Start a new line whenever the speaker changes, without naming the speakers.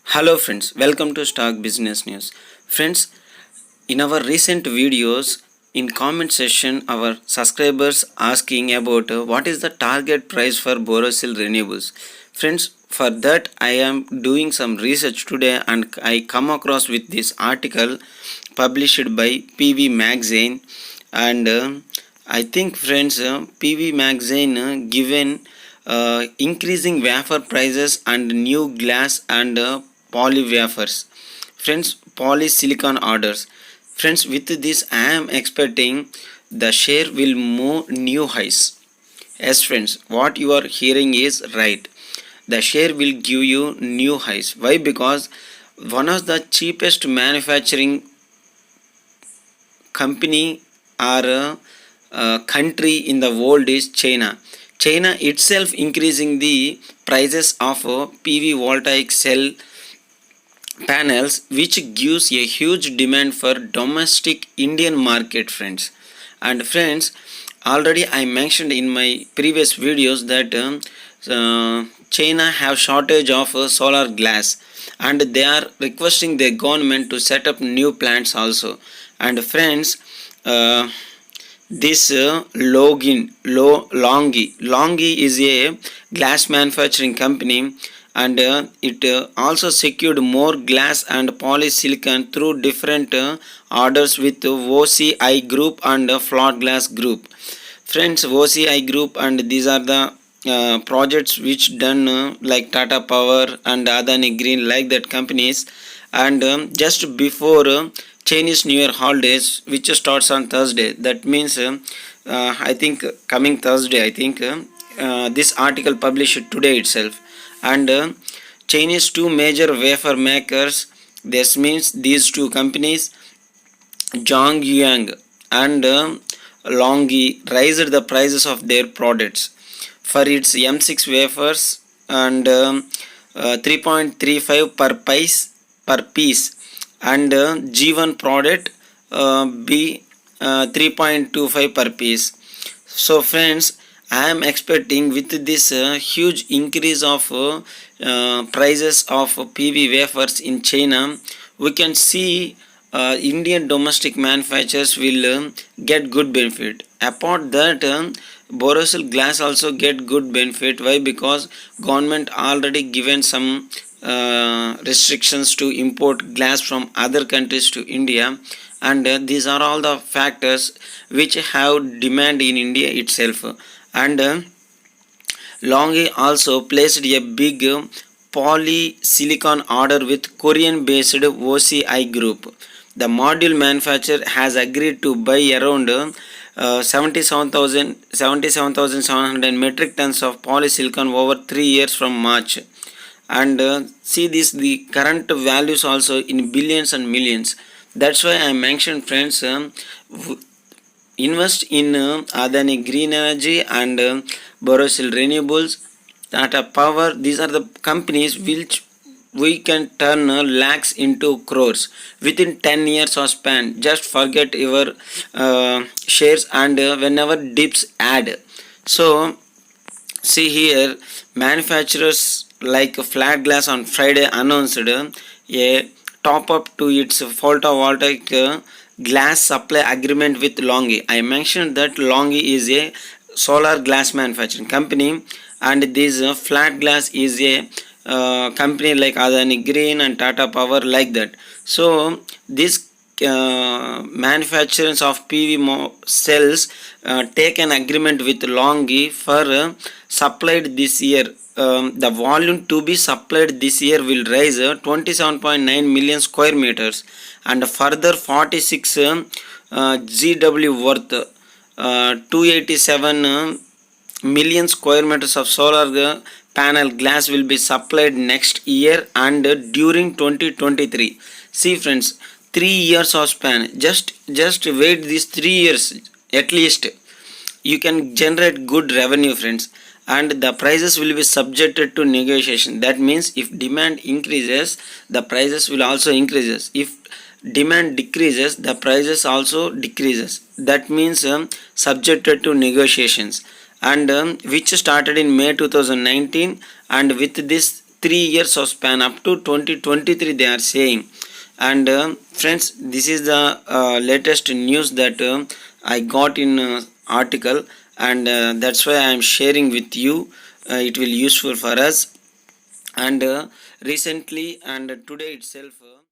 Hello friends, welcome to Stock Business News. Friends, in our recent videos, in comment section, our subscribers asking about what is the target price for Borosil Renewables. Friends, for that I am doing some research today and I come across with this article published by PV Magazine and I think friends, PV Magazine given increasing wafer prices and new glass and poly wafers. Friends, polysilicon orders. Friends, with this I am expecting the share will move new highs. Yes friends, what you are hearing is right. The share will give you new highs. Why? Because one of the cheapest manufacturing company or country in the world is China. China itself increasing the prices of PV voltaic cell panels, which gives a huge demand for domestic Indian market, friends. And friends, already I mentioned in my previous videos that China have shortage of solar glass and they are requesting their government to set up new plants also. And friends, this Longi is a glass manufacturing company and it also secured more glass and polysilicon through different orders with OCI Group and Flood Glass Group. Friends, OCI Group and these are the projects which done like Tata Power and Adani Green, like that companies. And just before Chinese New Year holidays, which starts on Thursday, that means I think coming Thursday, I think this article published today itself. And Chinese two major wafer makers, this means these two companies, Zhongyuan and Longi, raised the prices of their products for its M6 wafers and 3.35 per piece and G1 product B 3.25 per piece. So friends, I am expecting with this huge increase of prices of PV wafers in China, we can see Indian domestic manufacturers will get good benefit. Apart that, Borosil glass also get good benefit. Why? Because government already given some restrictions to import glass from other countries to India, and these are all the factors which have demand in India itself. And Longi also placed a big polysilicon order with Korean based OCI Group. The module manufacturer has agreed to buy around 77,700 metric tons of polysilicon over 3 years from March. And see this, the current values also in billions and millions. That's why I mentioned, friends, invest in Adani Green Energy and Borosil Renewables, Tata Power. These are the companies which we can turn lakhs into crores within 10 years of span. Just forget your shares and whenever dips add. So see here, manufacturers like Flat Glass on Friday announced a top up to its photovoltaic glass supply agreement with Longi. I mentioned that Longi is a solar glass manufacturing company and this Flat Glass is a company like Adani Green and Tata Power, like that. So this manufacturers of PV cells take an agreement with Longi for supplied this year. The volume to be supplied this year will rise 27.9 million square meters and further 46 GW worth 287 million square meters of solar panel glass will be supplied next year and during 2023. See friends, 3 years of span. Just wait these 3 years at least. You can generate good revenue, friends. And the prices will be subjected to negotiation. That means if demand increases, the prices will also increases. If demand decreases, the prices also decreases. That means subjected to negotiations. And which started in May 2019, and with this 3 years of span up to 2023 they are saying. And friends, this is the latest news that I got in article, and that's why I am sharing with you. It will useful for us. And recently and today itself